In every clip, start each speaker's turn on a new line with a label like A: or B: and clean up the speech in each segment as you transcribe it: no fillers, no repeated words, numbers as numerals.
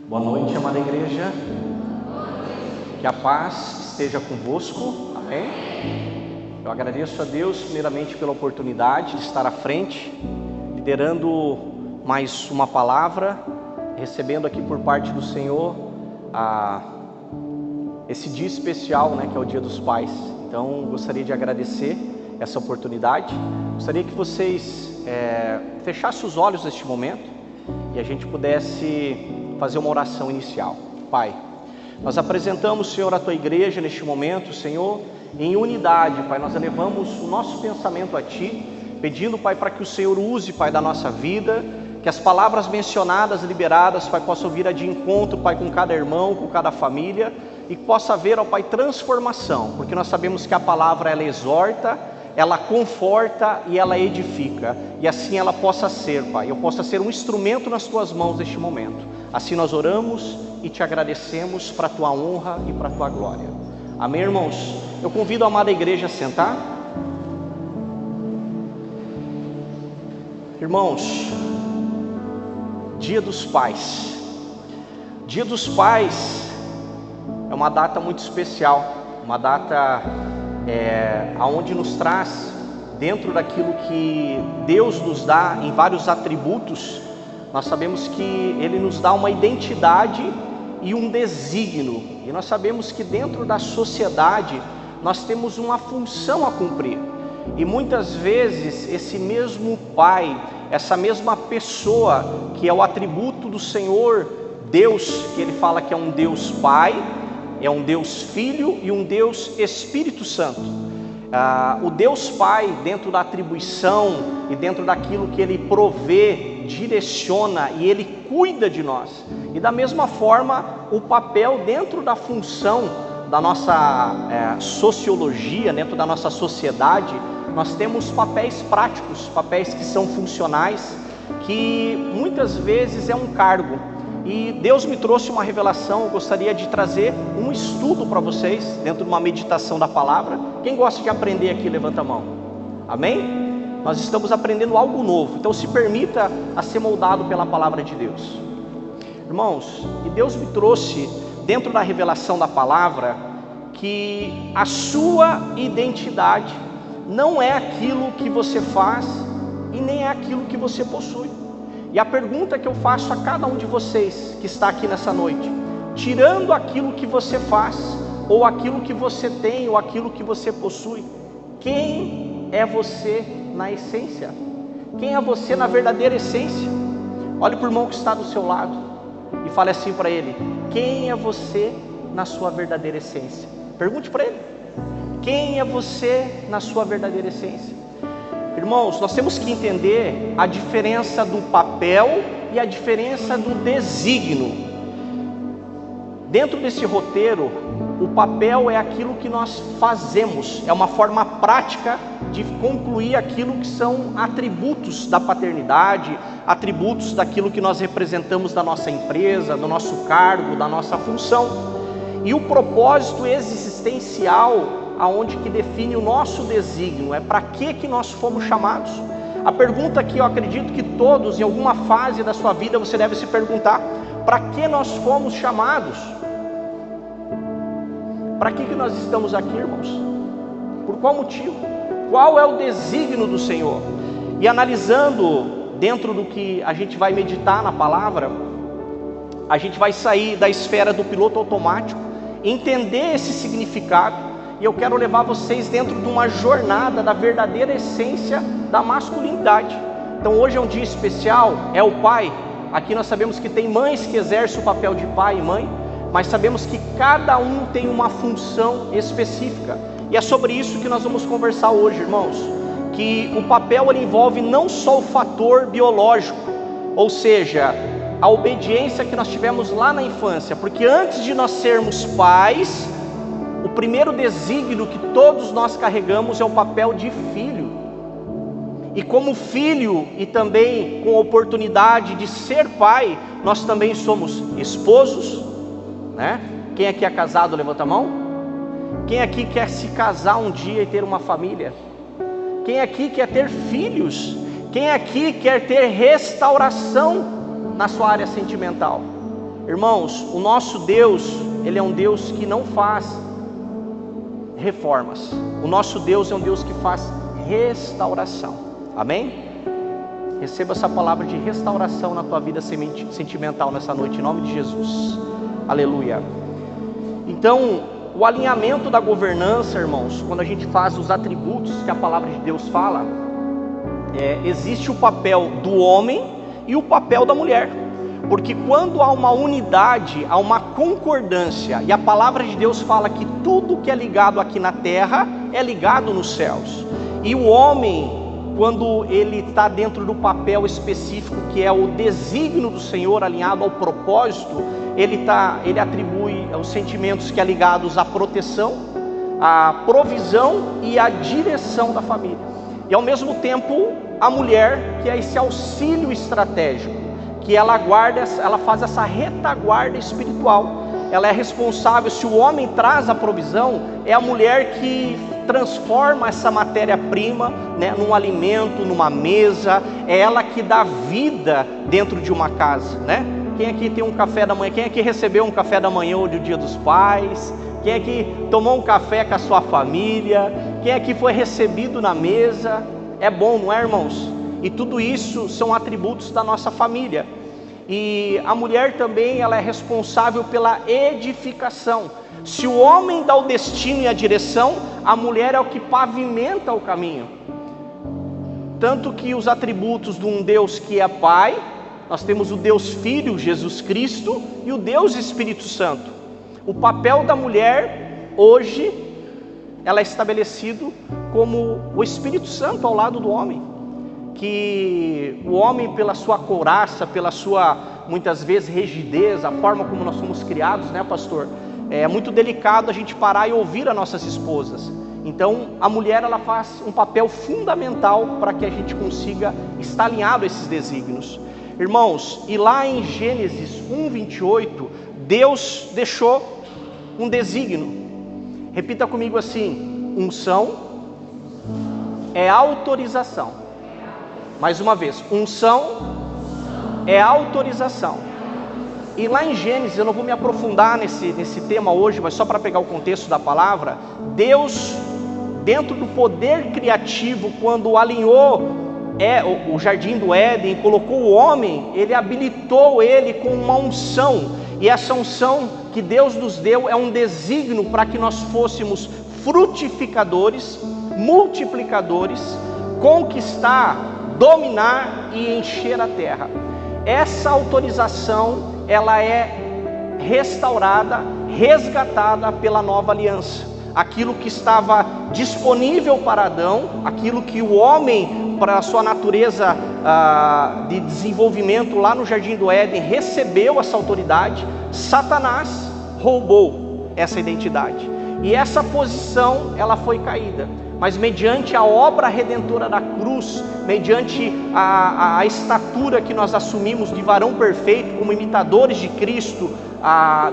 A: Boa noite, amada igreja. Que a paz esteja convosco. Amém? Eu agradeço a Deus primeiramente pela oportunidade de estar à frente, liderando mais uma palavra, recebendo aqui por parte do Senhor esse dia especial, que é o Dia dos Pais. Então, gostaria de agradecer essa oportunidade. Gostaria que vocês fechassem os olhos neste momento e a gente pudesse fazer uma oração inicial. Pai, nós apresentamos, Senhor, a Tua igreja neste momento, Senhor, em unidade, Pai. Nós elevamos o nosso pensamento a Ti, pedindo, Pai, para que o Senhor use, Pai, da nossa vida, que as palavras mencionadas, liberadas, Pai, possam vir de encontro, Pai, com cada irmão, com cada família, e que possa haver, ó Pai, transformação, porque nós sabemos que a palavra, ela exorta, ela conforta e ela edifica, e assim ela possa ser, Pai, eu possa ser um instrumento nas Tuas mãos neste momento. Assim nós oramos e Te agradecemos para a Tua honra e para a Tua glória. Amém, irmãos? Eu convido a amada igreja a sentar. Irmãos, Dia dos Pais. Dia dos Pais é uma data muito especial, uma data aonde nos traz, dentro daquilo que Deus nos dá em vários atributos, nós sabemos que Ele nos dá uma identidade e um desígnio, e nós sabemos que dentro da sociedade nós temos uma função a cumprir, e muitas vezes esse mesmo Pai, essa mesma pessoa que é o atributo do Senhor Deus, que Ele fala que é um Deus Pai, é um Deus Filho e um Deus Espírito Santo. O Deus Pai, dentro da atribuição e dentro daquilo que Ele provê, direciona e Ele cuida de nós. E da mesma forma, o papel dentro da função da nossa sociologia, dentro da nossa sociedade, nós temos papéis práticos, papéis que são funcionais, que muitas vezes é um cargo. E Deus me trouxe uma revelação, eu gostaria de trazer um estudo para vocês, dentro de uma meditação da palavra. Quem gosta de aprender aqui, levanta a mão. Amém? Nós estamos aprendendo algo novo, então se permita a ser moldado pela palavra de Deus. Irmãos, e Deus me trouxe, dentro da revelação da palavra, que a sua identidade não é aquilo que você faz e nem é aquilo que você possui. E a pergunta que eu faço a cada um de vocês que está aqui nessa noite, tirando aquilo que você faz, ou aquilo que você tem, ou aquilo que você possui, quem é você na essência? Quem é você na verdadeira essência? Olhe para o irmão que está do seu lado e fale assim para ele: quem é você na sua verdadeira essência? Pergunte para ele: quem é você na sua verdadeira essência? Irmãos, nós temos que entender a diferença do papel e a diferença do desígnio. Dentro desse roteiro, o papel é aquilo que nós fazemos, é uma forma prática de concluir aquilo que são atributos da paternidade, atributos daquilo que nós representamos da nossa empresa, do nosso cargo, da nossa função. E o propósito existencial, aonde que define o nosso desígnio, é para que nós fomos chamados. A pergunta que eu acredito que todos, em alguma fase da sua vida, você deve se perguntar: para que nós fomos chamados? Para que nós estamos aqui, irmãos? Por qual motivo? Qual é o desígnio do Senhor? E analisando dentro do que a gente vai meditar na palavra, a gente vai sair da esfera do piloto automático, entender esse significado. E eu quero levar vocês dentro de uma jornada da verdadeira essência da masculinidade. Então hoje é um dia especial, é o pai. Aqui nós sabemos que tem mães que exercem o papel de pai e mãe, mas sabemos que cada um tem uma função específica. E é sobre isso que nós vamos conversar hoje, irmãos. Que o papel ele envolve não só o fator biológico, ou seja, a obediência que nós tivemos lá na infância, porque antes de nós sermos pais, o primeiro desígnio que todos nós carregamos é o papel de filho. E como filho e também com a oportunidade de ser pai, nós também somos esposos, né? Quem aqui é casado, levanta a mão. Quem aqui quer se casar um dia e ter uma família? Quem aqui quer ter filhos? Quem aqui quer ter restauração na sua área sentimental? Irmãos, o nosso Deus, Ele é um Deus que não faz reformas. O nosso Deus é um Deus que faz restauração. Amém? Receba essa palavra de restauração na tua vida sentimental nessa noite, em nome de Jesus. Aleluia. Então, o alinhamento da governança, irmãos, quando a gente faz os atributos que a palavra de Deus fala, existe o papel do homem e o papel da mulher. Porque quando há uma unidade, há uma concordância, e a palavra de Deus fala que tudo que é ligado aqui na terra é ligado nos céus. E o homem, quando ele está dentro do papel específico que é o desígnio do Senhor alinhado ao propósito, ele atribui os sentimentos que é ligados à proteção, à provisão e à direção da família. E ao mesmo tempo a mulher, que é esse auxílio estratégico, que ela faz essa retaguarda espiritual. Ela é responsável, se o homem traz a provisão, é a mulher que transforma essa matéria-prima, né, num alimento, numa mesa. É ela que dá vida dentro de uma casa, né? Quem aqui tem um café da manhã? Quem aqui recebeu um café da manhã hoje, o Dia dos Pais? Quem aqui tomou um café com a sua família? Quem aqui foi recebido na mesa? É bom, não é, irmãos? E tudo isso são atributos da nossa família. E a mulher também, ela é responsável pela edificação. Se o homem dá o destino e a direção, a mulher é o que pavimenta o caminho. Tanto que os atributos de um Deus que é Pai, nós temos o Deus Filho, Jesus Cristo, e o Deus Espírito Santo. O papel da mulher, hoje, ela é estabelecido como o Espírito Santo ao lado do homem. Que o homem, pela sua couraça, pela sua, muitas vezes, rigidez, a forma como nós somos criados, né, pastor? É muito delicado a gente parar e ouvir as nossas esposas. Então, a mulher, ela faz um papel fundamental para que a gente consiga estar alinhado a esses desígnios. Irmãos, e lá em Gênesis 1:28, Deus deixou um desígnio. Repita comigo assim: unção é autorização. Mais uma vez, unção é autorização. E lá em Gênesis, eu não vou me aprofundar nesse tema hoje, mas só para pegar o contexto da palavra, Deus, dentro do poder criativo, quando alinhou o jardim do Éden, colocou o homem, ele habilitou ele com uma unção. E essa unção que Deus nos deu é um desígnio para que nós fôssemos frutificadores, multiplicadores, conquistar, dominar e encher a terra. Essa autorização, ela é restaurada, resgatada pela nova aliança. Aquilo que estava disponível para Adão, aquilo que o homem, para a sua natureza de desenvolvimento lá no Jardim do Éden, recebeu essa autoridade, Satanás roubou essa identidade. E essa posição, ela foi caída. Mas mediante a obra redentora da cruz, mediante a estatura que nós assumimos de varão perfeito, como imitadores de Cristo,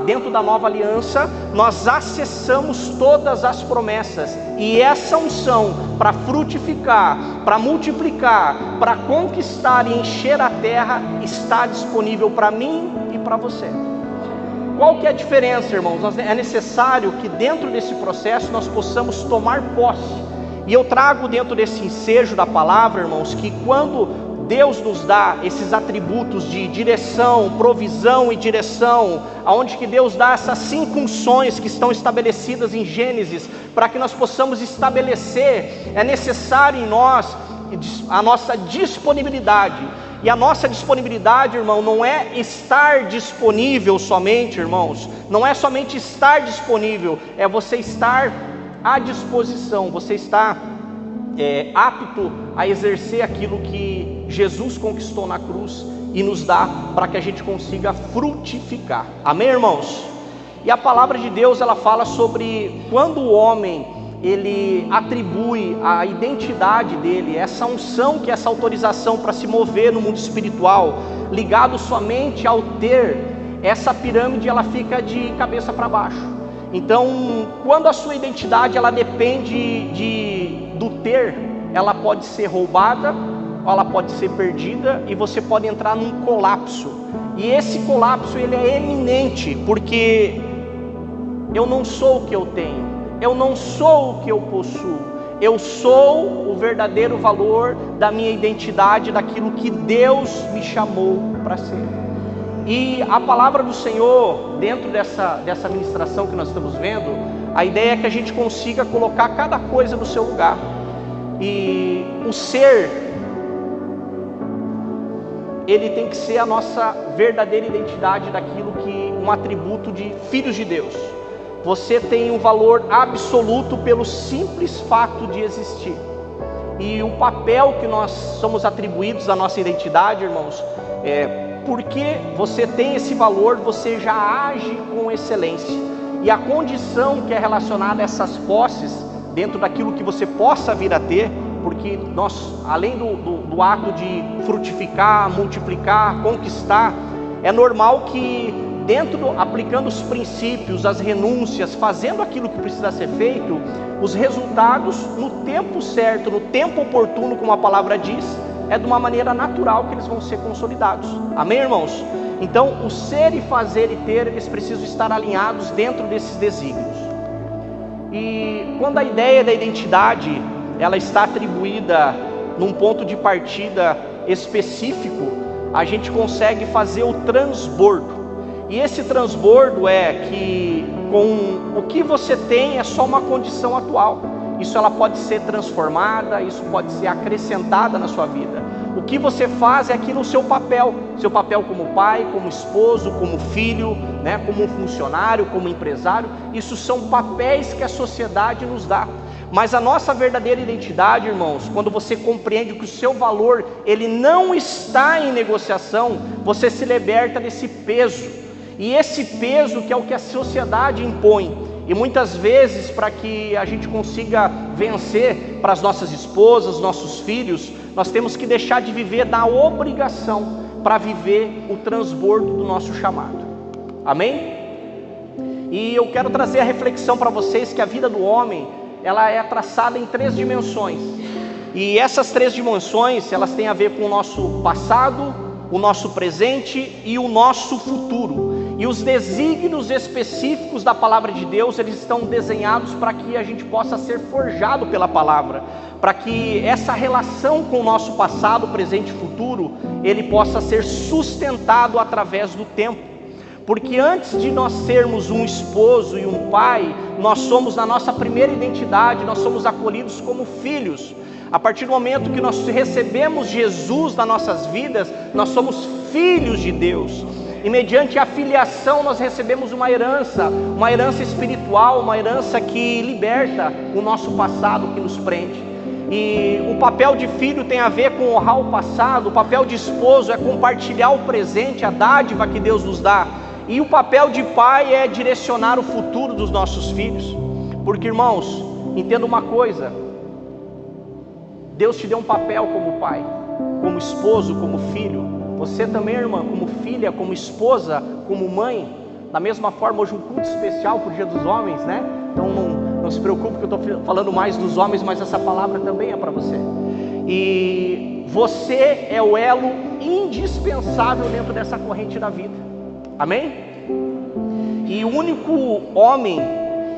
A: dentro da nova aliança, nós acessamos todas as promessas. E essa unção para frutificar, para multiplicar, para conquistar e encher a terra, está disponível para mim e para você. Qual que é a diferença, irmãos? É necessário que dentro desse processo nós possamos tomar posse. E eu trago dentro desse ensejo da palavra, irmãos, que quando Deus nos dá esses atributos de direção, provisão e direção, aonde que Deus dá essas 5 unções que estão estabelecidas em Gênesis, para que nós possamos estabelecer, é necessário em nós a nossa disponibilidade. E a nossa disponibilidade, irmão, não é estar disponível somente, irmãos, não é somente estar disponível, é você estar à disposição, você está apto a exercer aquilo que Jesus conquistou na cruz e nos dá para que a gente consiga frutificar. Amém, irmãos? E a palavra de Deus, ela fala sobre quando o homem, ele atribui a identidade dele, essa unção, que é essa autorização para se mover no mundo espiritual, ligado somente ao ter, essa pirâmide, ela fica de cabeça para baixo. Então, quando a sua identidade, ela depende do ter, ela pode ser roubada ou ela pode ser perdida e você pode entrar num colapso. E esse colapso ele é eminente, porque eu não sou o que eu tenho, eu não sou o que eu possuo, eu sou o verdadeiro valor da minha identidade, daquilo que Deus me chamou para ser. E a palavra do Senhor, dentro dessa ministração que nós estamos vendo, a ideia é que a gente consiga colocar cada coisa no seu lugar. E o ser, ele tem que ser a nossa verdadeira identidade, daquilo que, um atributo de filhos de Deus. Você tem um valor absoluto pelo simples fato de existir. E o papel que nós somos atribuídos à nossa identidade, irmãos, porque você tem esse valor, você já age com excelência. E a condição que é relacionada a essas posses, dentro daquilo que você possa vir a ter, porque nós, além do ato de frutificar, multiplicar, conquistar, é normal que aplicando os princípios, as renúncias, fazendo aquilo que precisa ser feito, os resultados no tempo certo, no tempo oportuno, como a palavra diz, é de uma maneira natural que eles vão ser consolidados. Amém, irmãos? Então, o ser e fazer e ter, eles precisam estar alinhados dentro desses desígnios. E quando a ideia da identidade, ela está atribuída num ponto de partida específico, a gente consegue fazer o transbordo. E esse transbordo é que com o que você tem é só uma condição atual. Isso ela pode ser transformada, isso pode ser acrescentada na sua vida. O que você faz é aquilo o seu papel como pai, como esposo, como filho, né, como um funcionário, como empresário. Isso são papéis que a sociedade nos dá. Mas a nossa verdadeira identidade, irmãos, quando você compreende que o seu valor, ele não está em negociação, você se liberta desse peso. E esse peso que é o que a sociedade impõe. E muitas vezes, para que a gente consiga vencer para as nossas esposas, nossos filhos, nós temos que deixar de viver da obrigação para viver o transbordo do nosso chamado. Amém? E eu quero trazer a reflexão para vocês que a vida do homem, ela é traçada em 3 dimensões. E essas 3 dimensões, elas têm a ver com o nosso passado, o nosso presente e o nosso futuro. E os desígnios específicos da palavra de Deus, eles estão desenhados para que a gente possa ser forjado pela palavra, para que essa relação com o nosso passado, presente e futuro, ele possa ser sustentado através do tempo. Porque antes de nós sermos um esposo e um pai, nós somos, na nossa primeira identidade, nós somos acolhidos como filhos. A partir do momento que nós recebemos Jesus nas nossas vidas, nós somos filhos de Deus. E mediante a filiação nós recebemos uma herança espiritual, uma herança que liberta o nosso passado, que nos prende. E o papel de filho tem a ver com honrar o passado, o papel de esposo é compartilhar o presente, a dádiva que Deus nos dá. E o papel de pai é direcionar o futuro dos nossos filhos. Porque, irmãos, entenda uma coisa, Deus te deu um papel como pai, como esposo, como filho. Você também, irmã, como filha, como esposa, como mãe. Da mesma forma, hoje um culto especial para o Dia dos Homens, né? Então não se preocupe que eu estou falando mais dos homens, mas essa palavra também é para você. E você é o elo indispensável dentro dessa corrente da vida. Amém? E o único homem,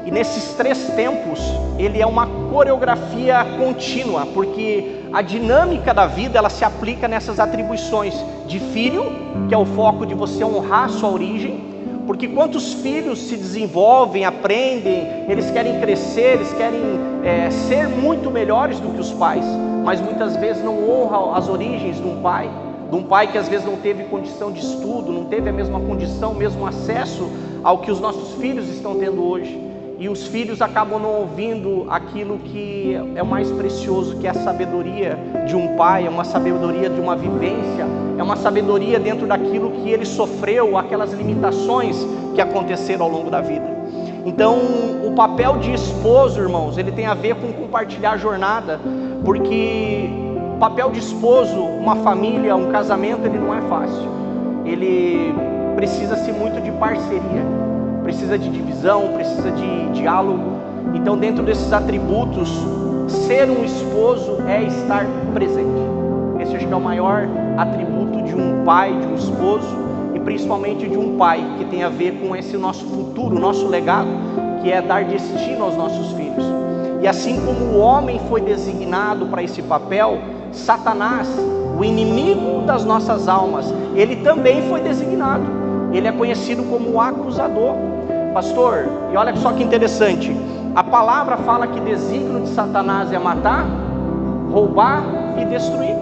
A: e nesses 3 tempos, ele é uma coreografia contínua, porque a dinâmica da vida, ela se aplica nessas atribuições de filho, que é o foco de você honrar sua origem, porque quantos filhos se desenvolvem, aprendem, eles querem crescer, eles querem ser muito melhores do que os pais, mas muitas vezes não honram as origens de um pai que às vezes não teve condição de estudo, não teve a mesma condição, o mesmo acesso ao que os nossos filhos estão tendo hoje. E os filhos acabam não ouvindo aquilo que é o mais precioso, que é a sabedoria de um pai, é uma sabedoria de uma vivência, é uma sabedoria dentro daquilo que ele sofreu, aquelas limitações que aconteceram ao longo da vida. Então, o papel de esposo, irmãos, ele tem a ver com compartilhar a jornada, porque o papel de esposo, uma família, um casamento, ele não é fácil. Ele precisa-se muito de parceria. Precisa de divisão, precisa de diálogo. Então, dentro desses atributos, ser um esposo é estar presente. Esse acho que é o maior atributo de um pai, de um esposo, e principalmente de um pai, que tem a ver com esse nosso futuro, nosso legado, que é dar destino aos nossos filhos. E assim como o homem foi designado para esse papel, Satanás, o inimigo das nossas almas, ele também foi designado. Ele é conhecido como o acusador. Pastor, e olha só que interessante, a palavra fala que desígnio de Satanás é matar, roubar e destruir.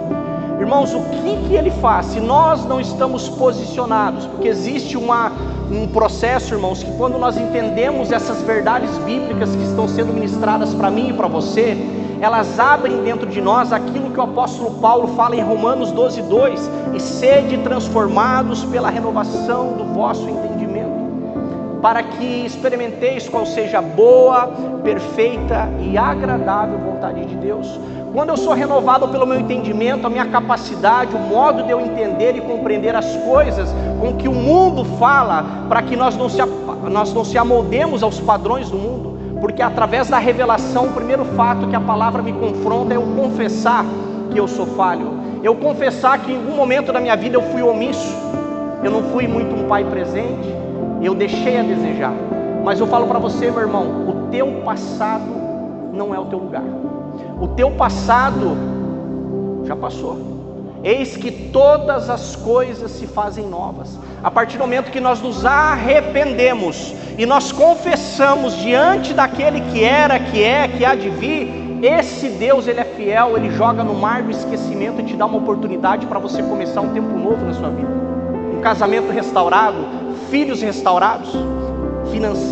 A: Irmãos, o que ele faz? Se nós não estamos posicionados, porque existe um processo, irmãos, que quando nós entendemos essas verdades bíblicas que estão sendo ministradas para mim e para você, elas abrem dentro de nós aquilo que o apóstolo Paulo fala em Romanos 12:2, e sede transformados pela renovação do vosso entendimento, para que experimenteis qual seja a boa, perfeita e agradável vontade de Deus. Quando eu sou renovado pelo meu entendimento, a minha capacidade, o modo de eu entender e compreender as coisas com que o mundo fala, para que nós não se amoldemos aos padrões do mundo, porque através da revelação, o primeiro fato que a palavra me confronta é eu confessar que eu sou falho, eu confessar que em algum momento da minha vida eu fui omisso, eu não fui muito um pai presente, eu deixei a desejar. Mas eu falo para você, meu irmão, o teu passado não é o teu lugar. O teu passado já passou. Eis que todas as coisas se fazem novas. A partir do momento que nós nos arrependemos e nós confessamos diante daquele que era, que é, que há de vir, esse Deus, ele é fiel, ele joga no mar do esquecimento e te dá uma oportunidade para você começar um tempo novo na sua vida. Um casamento restaurado, filhos restaurados,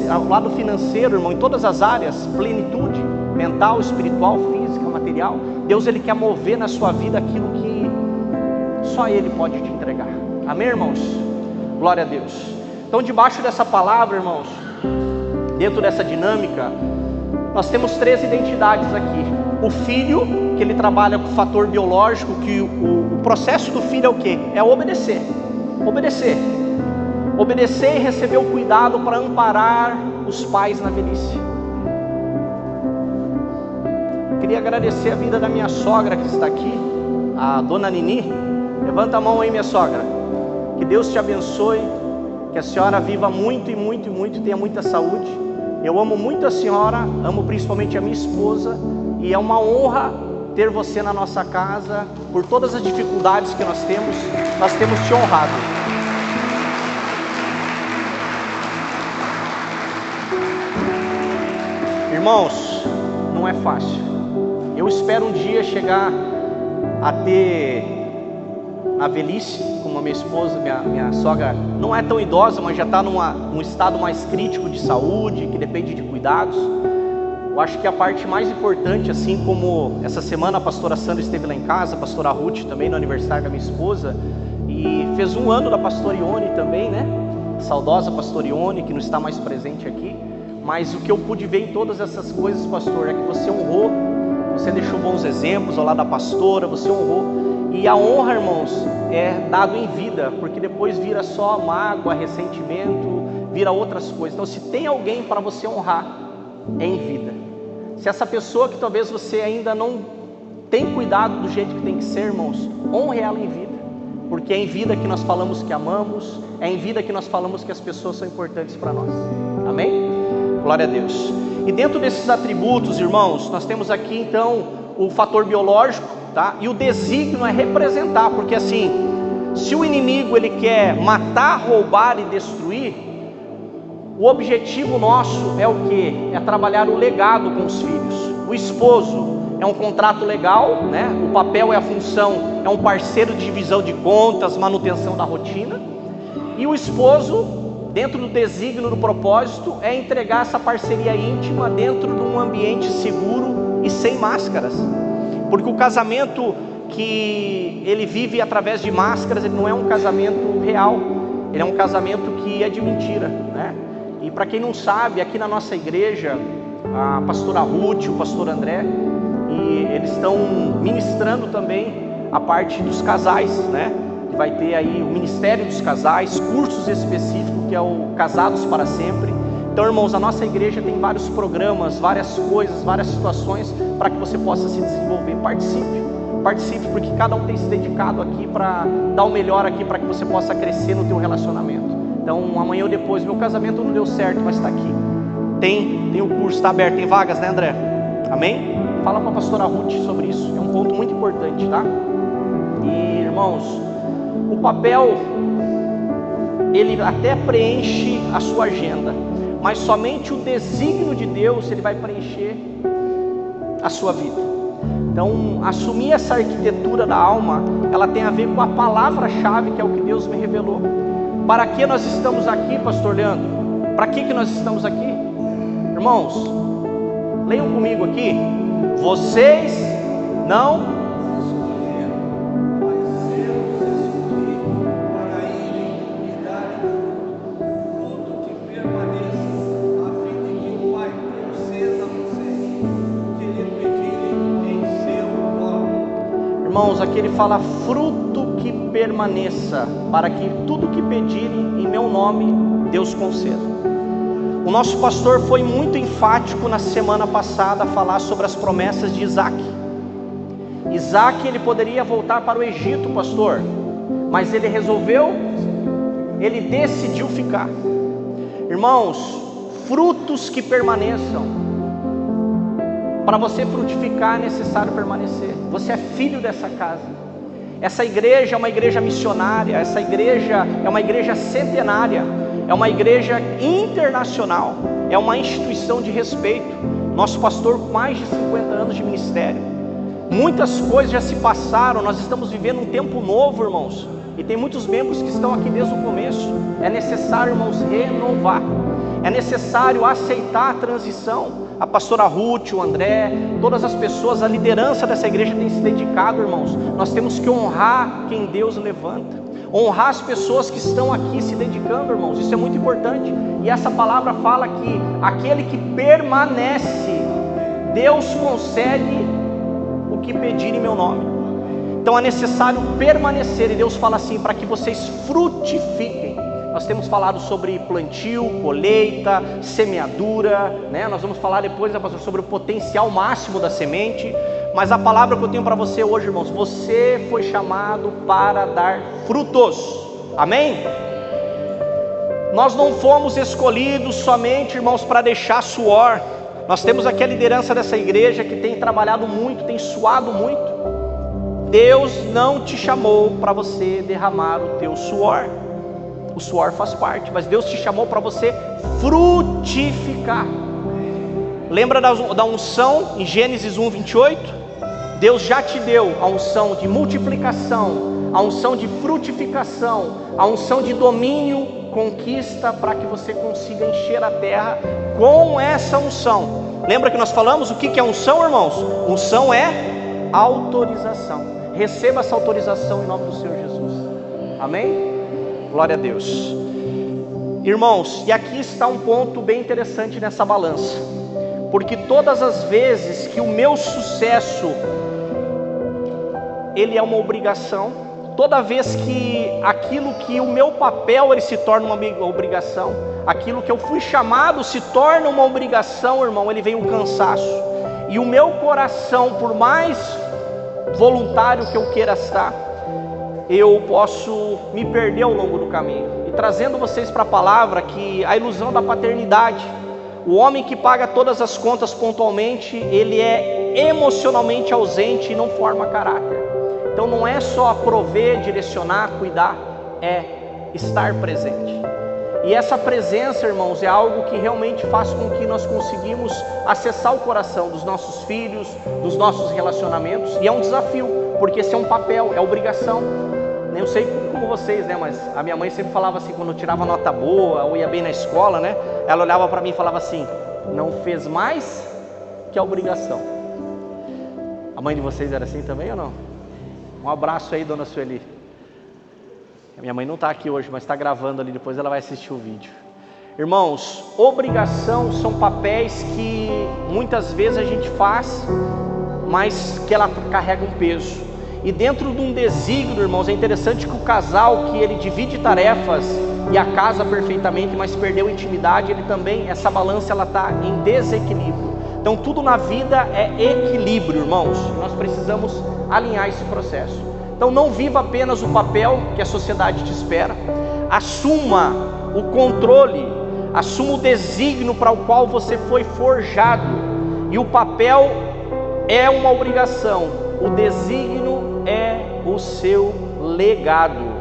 A: ao lado financeiro, irmão, em todas as áreas, plenitude mental, espiritual, física, material. Deus, ele quer mover na sua vida aquilo que só ele pode te entregar. Amém, irmãos? Glória a Deus. Então, debaixo dessa palavra, irmãos, dentro dessa dinâmica, nós temos 3 identidades aqui. O filho, que ele trabalha com o fator biológico, que o processo do filho é o quê? É obedecer. Obedecer e receber o cuidado para amparar os pais na velhice. Queria agradecer a vida da minha sogra que está aqui, a dona Nini. Levanta a mão aí, minha sogra. Que Deus te abençoe, que a senhora viva muito e muito e muito, tenha muita saúde. Eu amo muito a senhora, amo principalmente a minha esposa, e é uma honra ter você na nossa casa. Por todas as dificuldades que nós temos te honrado. Irmãos, não é fácil. Eu espero um dia chegar a ter a velhice, como a minha esposa, minha sogra não é tão idosa, mas já está num estado mais crítico de saúde, que depende de cuidados. Eu acho que a parte mais importante, assim como essa semana a pastora Sandra esteve lá em casa, a pastora Ruth também no aniversário da minha esposa, e fez 1 ano da pastora Ione também, né? A saudosa pastora Ione, que não está mais presente aqui. Mas o que eu pude ver em todas essas coisas, pastor, é que você honrou, você deixou bons exemplos ao lado da pastora, você honrou. E a honra, irmãos, é dado em vida, porque depois vira só mágoa, ressentimento, vira outras coisas. Então, se tem alguém para você honrar, é em vida. Se essa pessoa que talvez você ainda não tem cuidado do jeito que tem que ser, irmãos, honre ela em vida, porque é em vida que nós falamos que amamos, é em vida que nós falamos que as pessoas são importantes para nós. Amém? Glória a Deus. E dentro desses atributos, irmãos, nós temos aqui então o fator biológico, tá? E o desígnio é representar, porque assim, se o inimigo ele quer matar, roubar e destruir, o objetivo nosso é o quê? É trabalhar o legado com os filhos. O esposo é um contrato legal, né? O papel é a função, é um parceiro de divisão de contas, manutenção da rotina. E o esposo, dentro do desígnio, do propósito, é entregar essa parceria íntima dentro de um ambiente seguro e sem máscaras. Porque o casamento que ele vive através de máscaras, ele não é um casamento real, ele é um casamento que é de mentira, né? E para quem não sabe, aqui na nossa igreja, a pastora Ruth, o pastor André, e eles estão ministrando também a parte dos casais, né? Vai ter aí o Ministério dos Casais, cursos específicos, que é o Casados para Sempre. Então, irmãos, a nossa igreja tem vários programas, várias coisas, várias situações para que você possa se desenvolver. Participe, Participe, porque cada um tem se dedicado aqui para dar o melhor aqui, para que você possa crescer no teu relacionamento. Então, amanhã ou depois, meu casamento não deu certo, mas está aqui. Tem o curso, está aberto, tem vagas, né, André? Amém? Fala para a pastora Ruth sobre isso, é um ponto muito importante, tá? E, irmãos, o papel, ele até preenche a sua agenda, mas somente o desígnio de Deus, ele vai preencher a sua vida. Então, assumir essa arquitetura da alma, ela tem a ver com a palavra-chave, que é o que Deus me revelou. Para que nós estamos aqui, pastor Leandro? Para que nós estamos aqui? Irmãos, leiam comigo aqui. Vocês não Irmãos, aqui ele fala fruto que permaneça, para que tudo que pedirem em meu nome, Deus conceda. O nosso pastor foi muito enfático na semana passada a falar sobre as promessas de Isaac. Isaac, ele poderia voltar para o Egito, pastor, mas ele decidiu ficar. Irmãos, frutos que permaneçam. Para você frutificar é necessário permanecer. Você é filho dessa casa. Essa igreja é uma igreja missionária. Essa igreja é uma igreja centenária. É uma igreja internacional. É uma instituição de respeito. Nosso pastor com mais de 50 anos de ministério. Muitas coisas já se passaram. Nós estamos vivendo um tempo novo, irmãos. E tem muitos membros que estão aqui desde o começo. É necessário, irmãos, renovar. É necessário aceitar a transição. A pastora Ruth, o André, todas as pessoas, a liderança dessa igreja tem se dedicado, irmãos. Nós temos que honrar quem Deus levanta. Honrar as pessoas que estão aqui se dedicando, irmãos. Isso é muito importante. E essa palavra fala que aquele que permanece, Deus concede o que pedir em meu nome. Então é necessário permanecer. E Deus fala assim, para que vocês frutifiquem. Nós temos falado sobre plantio, colheita, semeadura, né? Nós vamos falar depois, pastor, sobre o potencial máximo da semente. Mas a palavra que eu tenho para você hoje, irmãos, você foi chamado para dar frutos. Amém? Nós não fomos escolhidos somente, irmãos, para deixar suor. Nós temos aqui a liderança dessa igreja que tem trabalhado muito, tem suado muito. Deus não te chamou para você derramar o teu suor. O suor faz parte, mas Deus te chamou para você frutificar. Lembra da unção em Gênesis 1:28? Deus já te deu a unção de multiplicação, a unção de frutificação, a unção de domínio, conquista, para que você consiga encher a terra com essa unção. Lembra que nós falamos o que é unção, irmãos? Unção é autorização. Receba essa autorização em nome do Senhor Jesus. Amém? Glória a Deus. Irmãos, e aqui está um ponto bem interessante nessa balança, porque todas as vezes que o meu sucesso, ele é uma obrigação, toda vez que aquilo que o meu papel, ele se torna uma obrigação, aquilo que eu fui chamado se torna uma obrigação, irmão, ele vem um cansaço, e o meu coração, por mais voluntário que eu queira estar, eu posso me perder ao longo do caminho. E trazendo vocês para a palavra que a ilusão da paternidade, o homem que paga todas as contas pontualmente, ele é emocionalmente ausente e não forma caráter. Então não é só prover, direcionar, cuidar, é estar presente. E essa presença, irmãos, é algo que realmente faz com que nós conseguimos acessar o coração dos nossos filhos, dos nossos relacionamentos. E é um desafio, porque esse é um papel, é obrigação. Eu sei como vocês, né? Mas a minha mãe sempre falava assim, quando eu tirava nota boa, ou ia bem na escola, né? Ela olhava para mim e falava assim, não fez mais que a obrigação. A mãe de vocês era assim também ou não? Um abraço aí, dona Sueli. A minha mãe não está aqui hoje, mas está gravando ali, depois ela vai assistir o vídeo. Irmãos, obrigação são papéis que muitas vezes a gente faz, mas que ela carrega um peso. E dentro de um desígnio, irmãos, é interessante que o casal que ele divide tarefas e a casa perfeitamente, mas perdeu intimidade, ele também, essa balança ela está em desequilíbrio. Então tudo na vida é equilíbrio, irmãos. Nós precisamos alinhar esse processo. Então não viva apenas o papel que a sociedade te espera, assuma o controle, assuma o desígnio para o qual você foi forjado. E o papel é uma obrigação, o desígnio é o seu legado.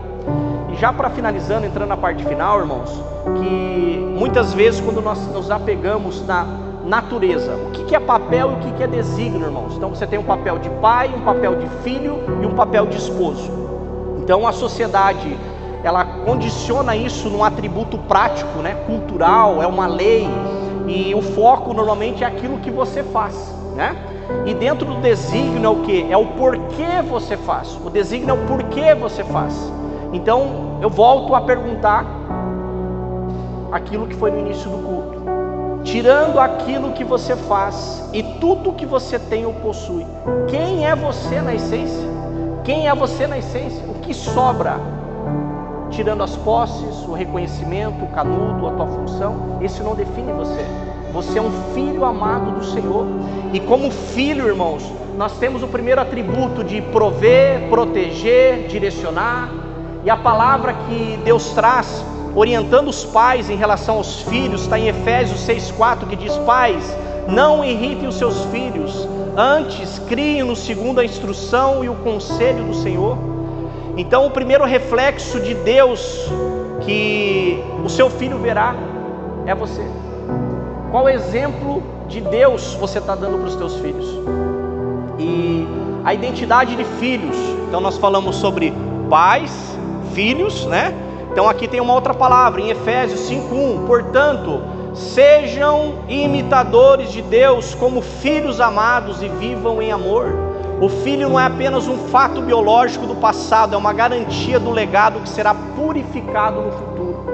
A: E já para finalizando, entrando na parte final, irmãos, que muitas vezes quando nós nos apegamos na natureza, o que é papel e o que é desígnio, irmãos? Então você tem um papel de pai, um papel de filho e um papel de esposo. Então a sociedade, ela condiciona isso num atributo prático, né, cultural, é uma lei, e o foco normalmente é aquilo que você faz, né? E dentro do desígnio é o que? É o porquê você faz. O desígnio é o porquê você faz. Então eu volto a perguntar aquilo que foi no início do culto. Tirando aquilo que você faz e tudo que você tem ou possui, quem é você na essência? Quem é você na essência? O que sobra? Tirando as posses, o reconhecimento, o canudo, a tua função, esse não define você. Você é um filho amado do Senhor. E como filho, irmãos, nós temos o primeiro atributo de prover, proteger, direcionar. E a palavra que Deus traz, orientando os pais em relação aos filhos, está em Efésios 6,4, que diz: pais, não irritem os seus filhos, antes criem-nos segundo a instrução e o conselho do Senhor. Então o primeiro reflexo de Deus que o seu filho verá é você. Qual exemplo de Deus você está dando para os teus filhos? E a identidade de filhos, então nós falamos sobre pais, filhos, né? Então aqui tem uma outra palavra, em Efésios 5,1, portanto, sejam imitadores de Deus como filhos amados e vivam em amor. O filho não é apenas um fato biológico do passado, é uma garantia do legado que será purificado no futuro.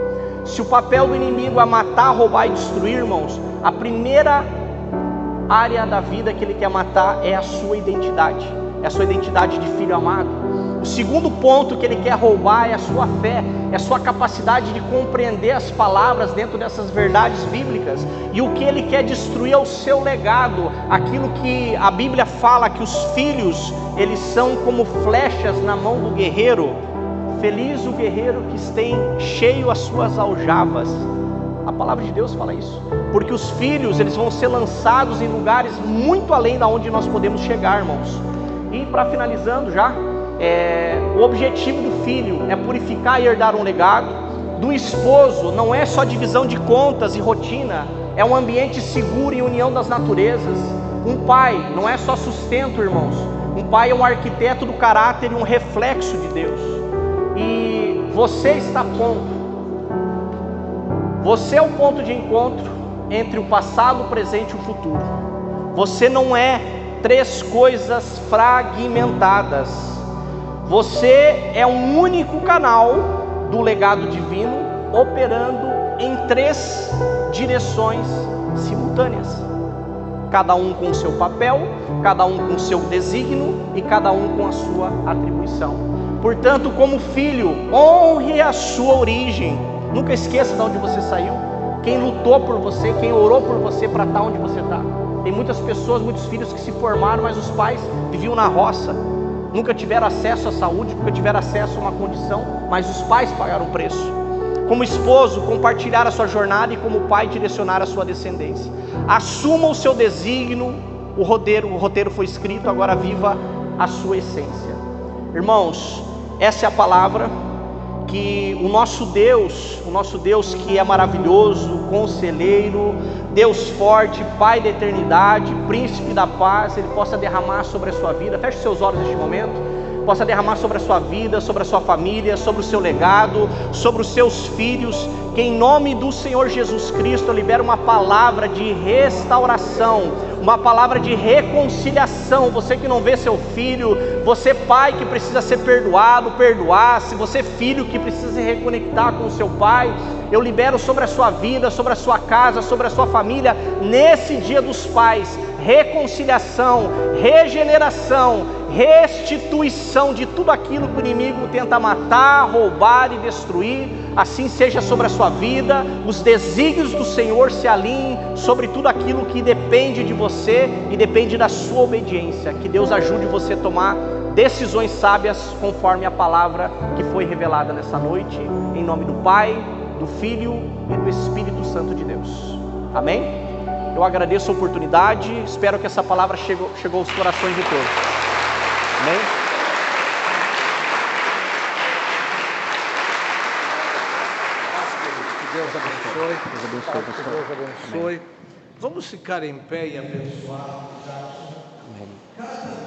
A: Se o papel do inimigo é matar, roubar e destruir, irmãos, a primeira área da vida que ele quer matar é a sua identidade, é a sua identidade de filho amado. O segundo ponto que ele quer roubar é a sua fé, é a sua capacidade de compreender as palavras dentro dessas verdades bíblicas. E o que ele quer destruir é o seu legado, aquilo que a Bíblia fala que os filhos, eles são como flechas na mão do guerreiro. Feliz o guerreiro que tem cheio as suas aljavas. A palavra de Deus fala isso, porque os filhos, eles vão ser lançados em lugares muito além da onde nós podemos chegar, irmãos. E para finalizando já, o objetivo do filho é purificar e herdar um legado. Do esposo não é só divisão de contas e rotina, é um ambiente seguro e união das naturezas. Um pai não é só sustento, irmãos. Um pai é um arquiteto do caráter e um reflexo de Deus. E você está ponto. Você é o ponto de encontro entre o passado, o presente e o futuro. Você não é três coisas fragmentadas. Você é um único canal do legado divino, operando em três direções simultâneas. Cada um com o seu papel, cada um com o seu desígnio e cada um com a sua atribuição. Portanto, como filho, honre a sua origem. Nunca esqueça de onde você saiu, quem lutou por você, quem orou por você para estar onde você está. Tem muitas pessoas, muitos filhos que se formaram, mas os pais viviam na roça. Nunca tiveram acesso à saúde, nunca tiveram acesso a uma condição, mas os pais pagaram o preço. Como esposo, compartilhar a sua jornada, e como pai, direcionar a sua descendência. Assuma o seu desígnio, o roteiro foi escrito, agora viva a sua essência. Irmãos, essa é a palavra que o nosso Deus que é maravilhoso, conselheiro, Deus forte, Pai da eternidade, Príncipe da paz, Ele possa derramar sobre a sua vida. Feche seus olhos neste momento. Possa derramar sobre a sua vida, sobre a sua família, sobre o seu legado, sobre os seus filhos. Que em nome do Senhor Jesus Cristo eu libero uma palavra de restauração, uma palavra de reconciliação. Você que não vê seu filho, você pai que precisa ser perdoado, perdoar-se, você filho que precisa se reconectar com o seu pai, eu libero sobre a sua vida, sobre a sua casa, sobre a sua família, nesse dia dos pais, reconciliação, regeneração, restituição de tudo aquilo que o inimigo tenta matar, roubar e destruir. Assim seja sobre a sua vida, os desígnios do Senhor se alinhem sobre tudo aquilo que depende de você e depende da sua obediência. Que Deus ajude você a tomar decisões sábias conforme a palavra que foi revelada nessa noite, em nome do Pai, do Filho e do Espírito Santo de Deus. Amém? Eu agradeço a oportunidade, espero que essa palavra chegou aos corações de todos. Amém?
B: Que Deus abençoe. Deus abençoe. Vamos ficar em pé e abençoar.
A: Amém.